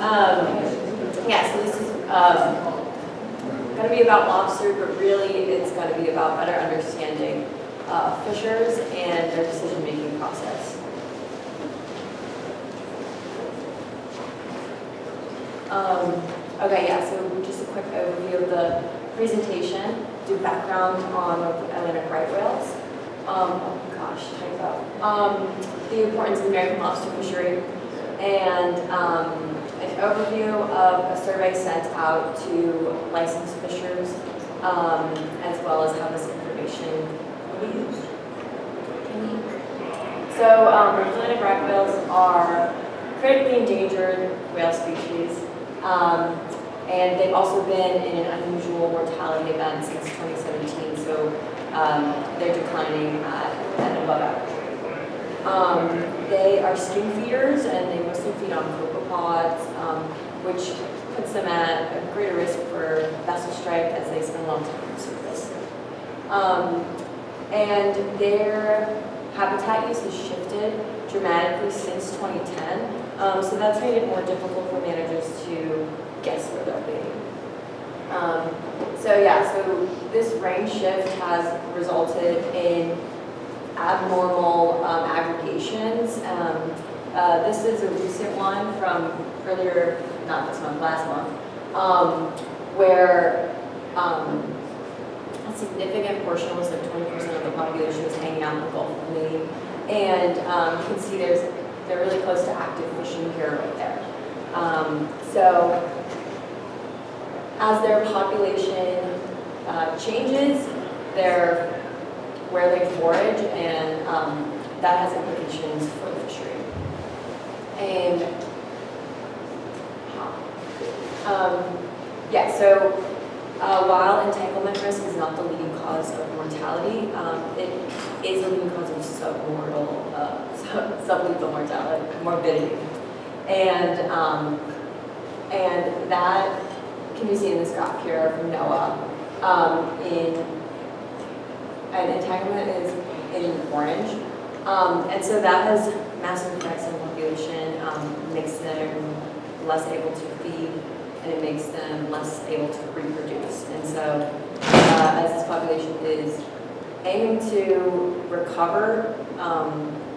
Yeah, so this is going to be about lobster, but really it's going to be about better understanding fishers and their decision-making process. Okay, yeah, so just a quick overview of the presentation, do background on Atlantic right whales. Oh gosh, typo. The importance of the American lobster fishery, and an overview of a survey sent out to licensed fishers, as well as how this information will be used. So, Atlantic right whales are critically endangered whale species, and they've also been in an unusual mortality event since 2017, so they're declining at an above average rate. They are skin feeders, and they mostly feed on copepods, which puts them at a greater risk for vessel strike as they spend a long time on the surface. And their habitat use has shifted dramatically since 2010, so that's made it more difficult for managers to guess where they'll be. So this range shift has resulted in abnormal aggregations. This is a recent one from earlier, not this month, last month, where a significant portion, was like 20% of the population, was hanging out in the Gulf of Maine. And you can see they're really close to active fishing here right there. So as their population changes, where they forage, and that has implications for the fishery. And while entanglement risk is not the leading cause of mortality, it is a leading cause of sublethal morbidity. And that can be seen in this graph here from NOAA. And entanglement is in orange. And so that has massive effects on the population, makes them less able to feed, and it makes them less able to reproduce. And so as this population is aiming to recover,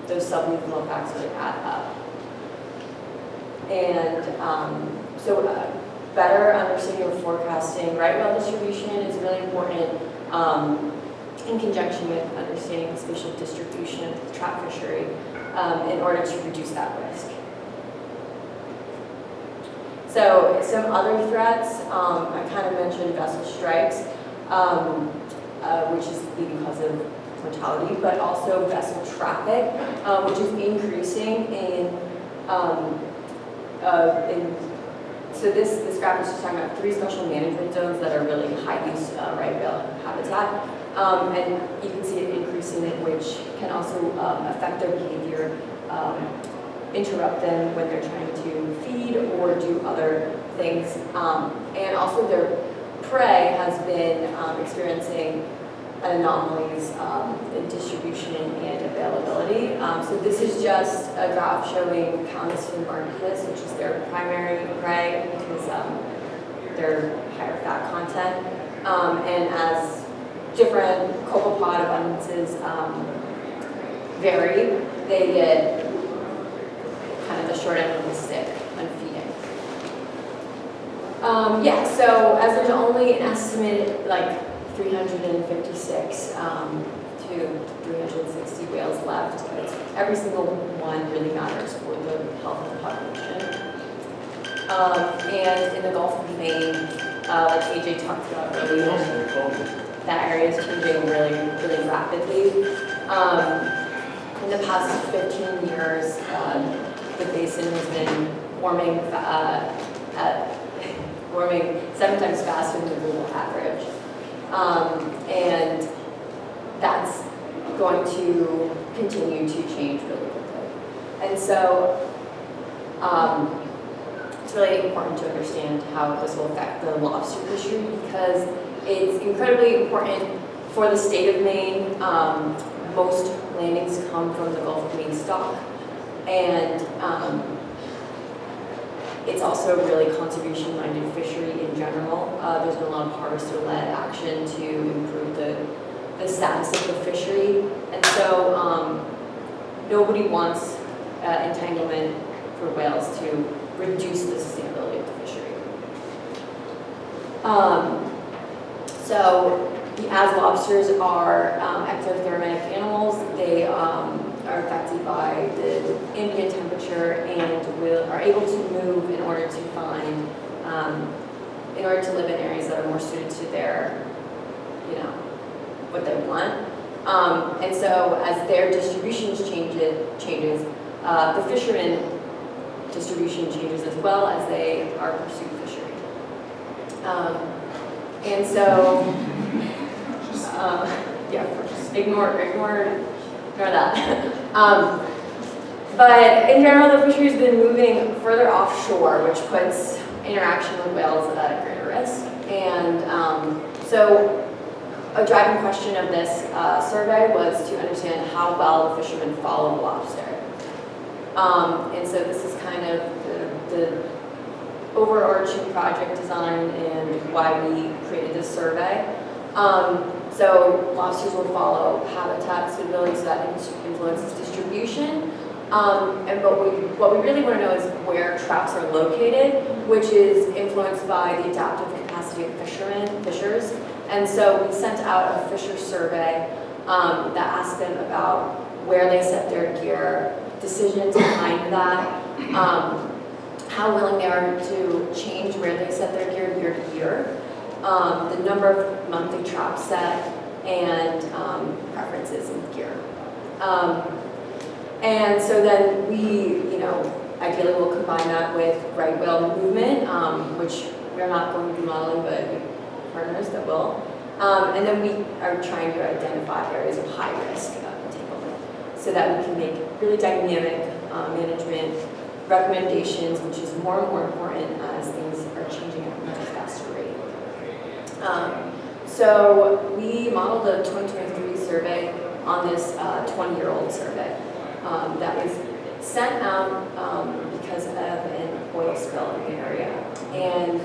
those sublethal effects would add up. And better understanding or forecasting right whale distribution is really important in conjunction with understanding the spatial distribution of the trap fishery in order to reduce that risk. So some other threats, I kind of mentioned vessel strikes, which is leading cause of mortality, but also vessel traffic, which is increasing so this graph is just talking about 3 special management zones that are really high use right whale habitat. And you can see it increasing, which can also affect their behavior, interrupt them when they're trying to feed or do other things. And also their prey has been experiencing anomalies in distribution and availability. So this is just a graph showing Canis barnacus, which is their primary prey, because they're higher fat content. And as different copepod abundances vary, they get kind of the short end of the stick when feeding. So as there's only an estimated 356 to 360 whales left, every single one really matters for the health of the population. And in the Gulf of Maine, like AJ talked about earlier, that area is changing really, really rapidly. In the past 15 years, the basin has been warming 7 times faster than the global average. And that's going to continue to change really quickly. And so it's really important to understand how this will affect the lobster fishery, because it's incredibly important for the state of Maine. Most landings come from the Gulf of Maine stock, and It's also a really conservation-minded fishery in general. There's been a lot of harvester-led action to improve the status of the fishery. And so nobody wants entanglement for whales to reduce the sustainability of the fishery. So as lobsters are ectothermic animals, they are affected by the ambient temperature and are able to move in order to find, in order to live in areas that are more suited to their, what they want. And so as their distribution changes, the fishermen distribution changes as well as they are pursuing fishery. And so, ignore that. But in general, the fishery has been moving further offshore, which puts interaction with whales at greater risk. And so a driving question of this survey was to understand how well the fishermen follow lobster. And so this is kind of the overarching project design and why we created this survey. So lobsters will follow habitat suitability, so that influences distribution. But what we really want to know is where traps are located, which is influenced by the adaptive capacity of fishers. And so we sent out a fisher survey that asked them about where they set their gear, decisions behind that, how willing they are to change where they set their gear year to year, the number of monthly traps set, and preferences in gear. And so then we, ideally will combine that with right whale movement, which we're not going to be modeling, but we have partners that will. And then we are trying to identify areas of high risk entanglement so that we can make really dynamic management recommendations, which is more and more important as things are changing at a much faster rate. So we modeled a 2023 survey on this 20-year-old survey that was sent out because of an oil spill in the area. And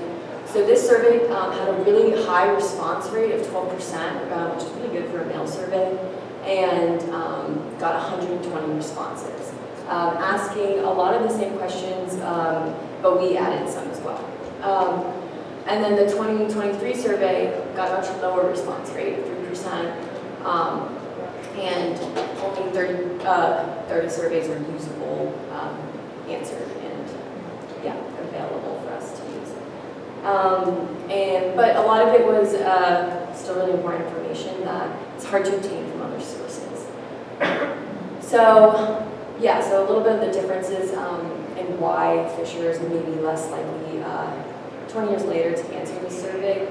so this survey had a really high response rate of 12%, which is really good for a male survey, and got 120 responses, asking a lot of the same questions, but we added some as well. And then the 2023 survey got a much lower response rate of 3%, and only 30 surveys were usable, answered, and available for us to use. But a lot of it was still really important information that it's hard to obtain from other sources. So a little bit of the differences in why fishers may be less likely 20 years later to answer this survey.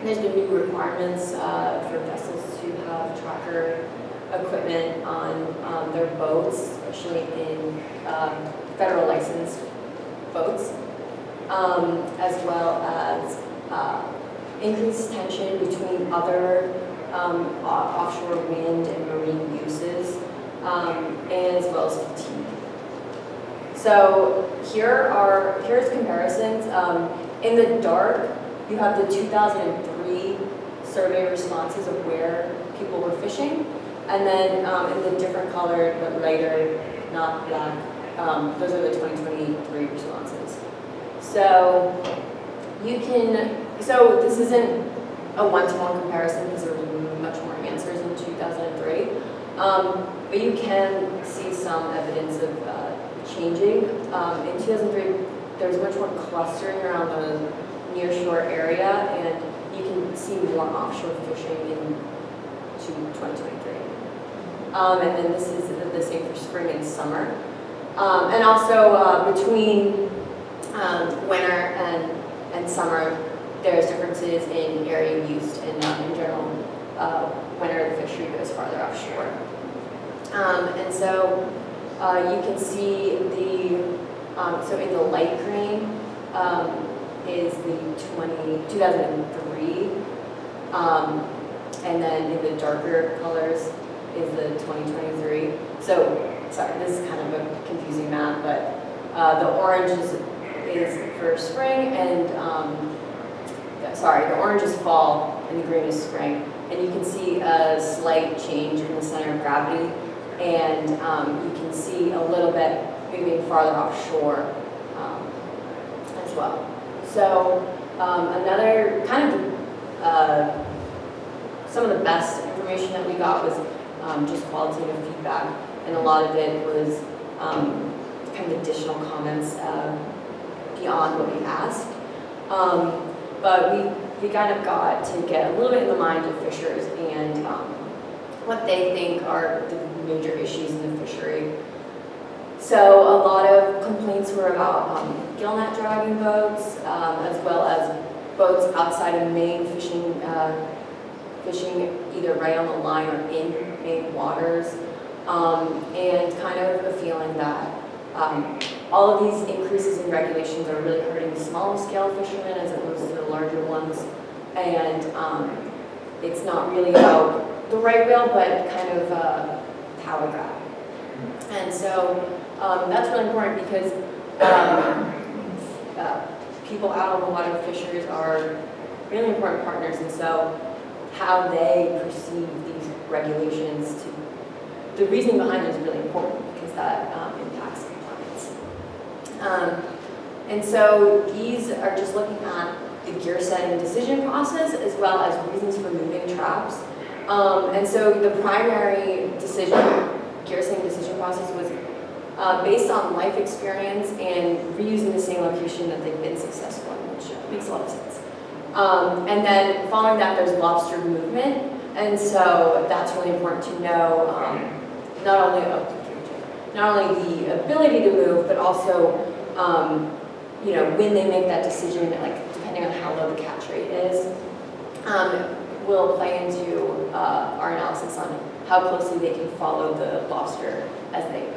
There's been new requirements for vessels to have tracker equipment on their boats, especially in federal licensed boats, as well as increased tension between other offshore wind and marine uses, and as well as fatigue. So here's comparisons. In the dark, you have the 2003 survey responses of where people were fishing, and then in the different colored but lighter, not black, those are the 2023 responses. So this isn't a one-to-one comparison because there were much more answers in 2003, but you can see some evidence of changing. In 2003, there was much more clustering around the nearshore area, and you can see more offshore fishing in 2023. And then this is the same for spring and summer. And also between winter and summer, there's differences in area used, and in general, winter the fishery goes farther offshore. And so you can see so in the light green is the 2003, and then in the darker colors is the 2023. So, sorry, this is kind of a confusing map, but The orange is for spring, and the orange is fall, and the green is spring. And you can see a slight change in the center of gravity, and you can see a little bit moving farther offshore as well. So another kind of some of the best information that we got was just qualitative feedback, and a lot of it was kind of additional comments beyond what we asked. But we kind of got to get a little bit in the mind of fishers and what they think are the major issues in the fishery. So a lot of complaints were about gill net dragging boats, as well as boats outside of Maine fishing either right on the line or in Maine waters, and kind of a feeling that all of these increases in regulations are really hurting the smaller scale fishermen as opposed to the larger ones, and it's not really about the right whale, but kind of power grab. And so that's really important because people out on the water, fishers, are really important partners, and so how they perceive these regulations, the reasoning behind it is really important because that impacts compliance. And so these are just looking at the gear setting decision process as well as reasons for moving traps. And so the primary gear setting decision process was based on life experience and reusing the same location that they've been successful in, which makes a lot of sense. And then following that, there's lobster movement, and so that's really important to know not only the ability to move, but also when they make that decision, like depending on how low the catch rate is, will play into our analysis on how closely they can follow the lobster as they move.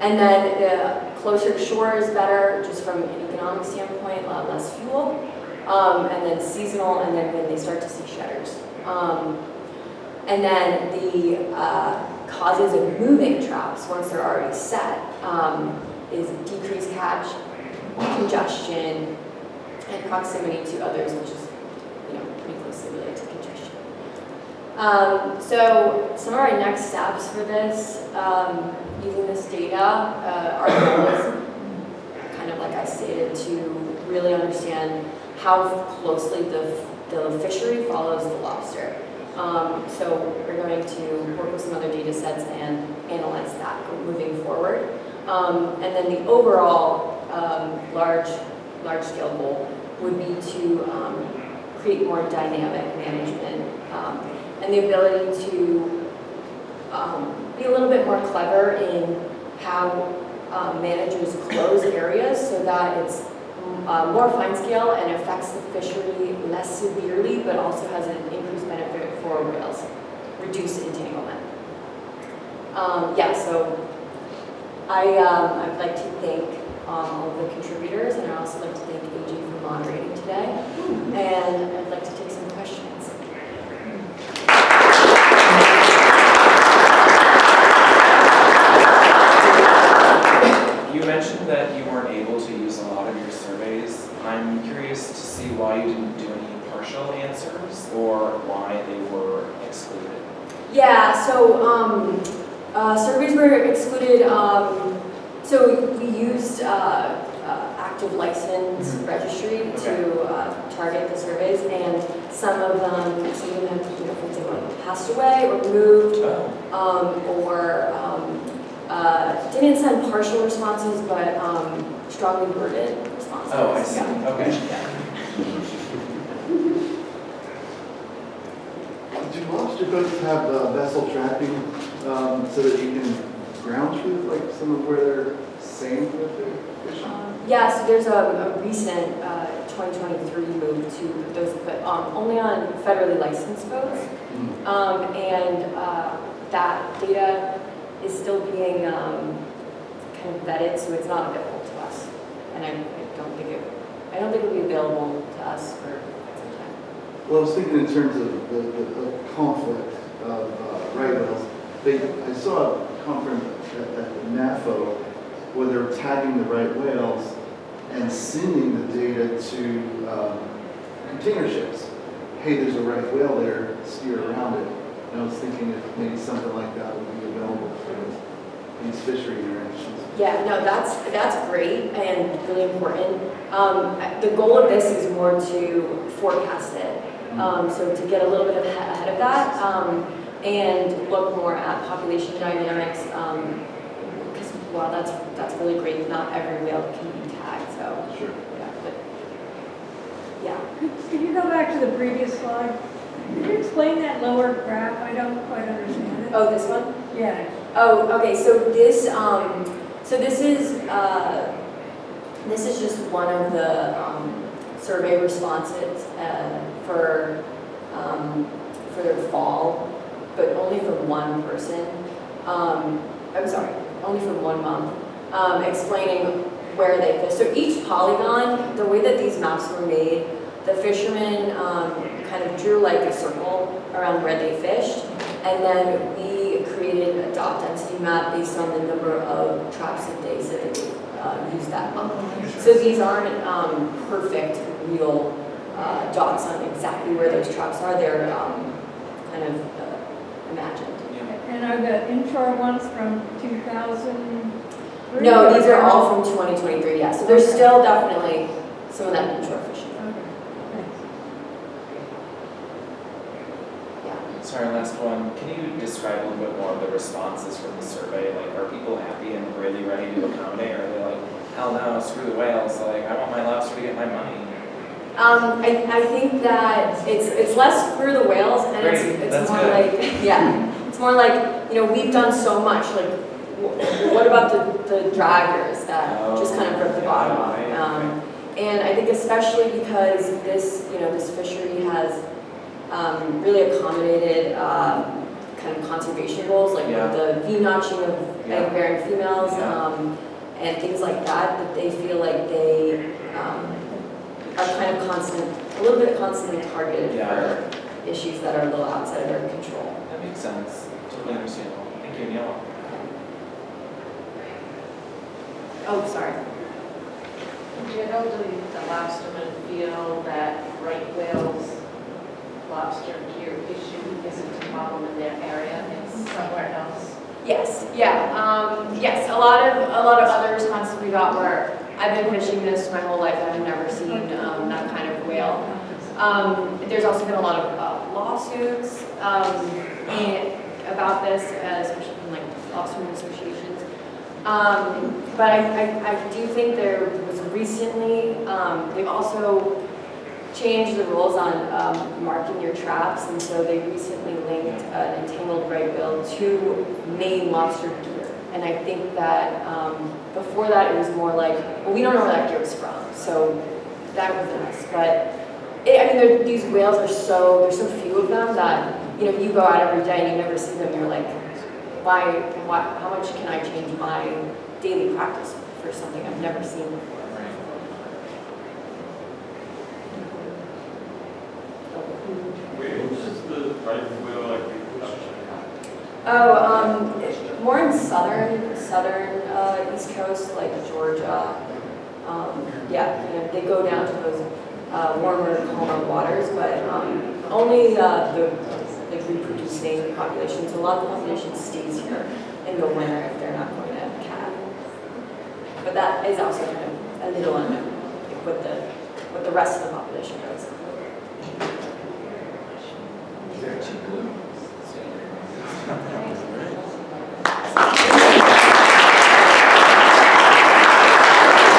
And then closer to shore is better, just from an economic standpoint, less fuel. And then seasonal, and then when they start to see shedders. And then the causes of moving traps, once they're already set, is decreased catch, congestion, and proximity to others, which is pretty closely related to congestion. So some of our next steps for this, using this data, our goal is, kind of like I stated, to really understand how closely the fishery follows the lobster. So we're going to work with some other data sets and analyze that moving forward. And then the overall large-scale goal would be to create more dynamic management and the ability to be a little bit more clever in how managers close areas so that it's more fine scale and affects the fishery less severely, but also has an increased benefit for whales, reduce entanglement. So I'd like to thank all of the contributors, and I'd also like to thank AG for moderating today, and I'd like to take some questions. You mentioned that you weren't able to use a lot of your surveys. I'm curious to see why you didn't do any partial answers or why they were excluded. Yeah, so surveys were excluded. So we used active license registry to target the surveys, and some of them have, for example, passed away or moved, or didn't send partial responses, but strongly worded responses. Oh, I see. Yeah. Okay. Yeah. Do lobster boats have vessel trapping so that you can ground truth like some of where they're saying that they're fishing? Yeah, so there's a recent 2023 move to those, but only on federally licensed boats, and that data is still being kind of vetted, so it's not available to us, and I don't think it'll be available to us for quite some time. Well, I was thinking in terms of the conflict of right whales. I saw a conference at the NAFO where they're tagging the right whales and sending the data to container ships. Hey, there's a right whale there, steer around it. And I was thinking if maybe something like that would be available for these fishery interactions. Yeah, no, that's great and really important. The goal of this is more to forecast it. So to get a little bit ahead of that and look more at population dynamics. Because while that's really great, not every whale can be tagged. So Sure. yeah, but yeah. Could you go back to the previous slide? Could you explain that lower graph? I don't quite understand it. Oh, this one? Yeah. Oh, okay. So this is just one of the survey responses for the fall, but only from one person. I'm sorry, only from 1 month, explaining where they fish. So each polygon, the way that these maps were made, the fishermen kind of drew like a circle around where they fished, and then we created a dot density map based on the number of traps a day, so that they use that month. So these aren't perfect, real dots on exactly where those traps are. They're kind of imagined. And are the inshore ones from 2003? No, these are all from 2023, yeah. So there's still definitely some of that inshore fishing. Okay, thanks. Yeah. Sorry, last one. Can you describe a little bit more of the responses from the survey? Like, are people happy and really ready to accommodate? Or are they like, hell no, screw the whales, like, I want my lobster to get my money? I think that it's less screw the whales, and Great, it's that's more good. like, yeah, it's more like, we've done so much, like, what about the draggers that just kind of rip the bottom off? And I think especially because this fishery has really accommodated kind of conservation goals, like the V-notching of egg-bearing females and things like that they feel like they are kind of a little bit constantly targeted for issues that are a little outside of their control. That makes sense. Totally understandable. Thank you, Neil. Oh, sorry. Generally, the lobstermen feel that right whales, lobster gear issue isn't a problem in their area, it's somewhere else. Yes, yeah, yes. A lot of other responses we got were, I've been fishing this my whole life, I've never seen that kind of whale. There's also been a lot of lawsuits about this, especially from like lobstermen associations. But I do think there was recently, they've also changed the rules on marking your traps, and so they recently linked an entangled right whale to Maine lobster gear. And I think that before that it was more like, well, we don't know where that gear is from, so that wasn't us. But these whales are there's so few of them that you go out every day and you never see them. You're like, why? How much can I change my daily practice for something I've never seen before? Which is the right whale like More in southern East Coast, like Georgia. They go down to those warmer, calmer waters, but only the reproducing populations. A lot of the population stays here in the winter if they're not going to calve. But that is also kind of a little unknown, like what the rest of the population goes.